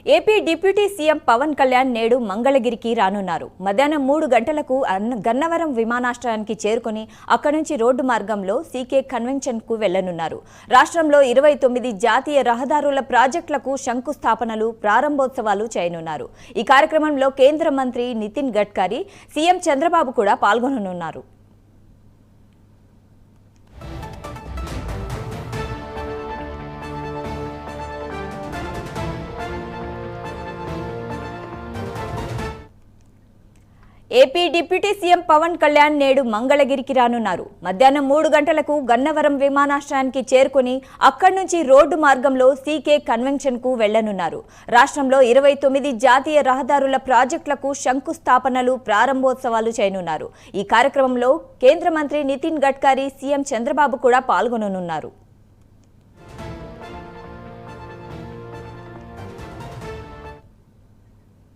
AP deputy CM Pawan Kalyan నేడు మంగళగిరికి రానున్నారు. మధ్యాహ్నం 3 గంటలకు గన్నవరం విమానాశ్రయానికి చేరుకుని అక్కడి నుంచి రోడ్డు మార్గంలో సీకే కన్వెన్షన్కు వెళ్లనున్నారు. రాష్ట్రంలో 29 జాతీయ రహదారుల ప్రాజెక్టులకు శంకుస్థాపనలు, ప్రారంభోత్సవాలు చేయనున్నారు. ఈ కార్యక్రమంలో కేంద్ర మంత్రి నితిన్ గడ్కరీ, సీఎం చంద్రబాబు కూడా పాల్గొననున్నారు. AP deputy CM Pawan Kalyan నేడు మంగళగిరికి రానున్నారు. మధ్యాహ్నం 3 గంటలకు గన్నవరం విమానాశ్రయానికి చేరుకుని అక్కడి నుంచి రోడ్డు మార్గంలో సీకే కన్వెన్షన్కు వెళ్లనున్నారు. రాష్ట్రంలో 29 జాతీయ రహదారుల ప్రాజెక్టులకు శంకుస్థాపనలు, ప్రారంభోత్సవాలు చేయనున్నారు. ఈ కార్యక్రమంలో కేంద్ర మంత్రి నితిన్ గడ్కరీ, సీఎం చంద్రబాబు కూడా పాల్గొననున్నారు.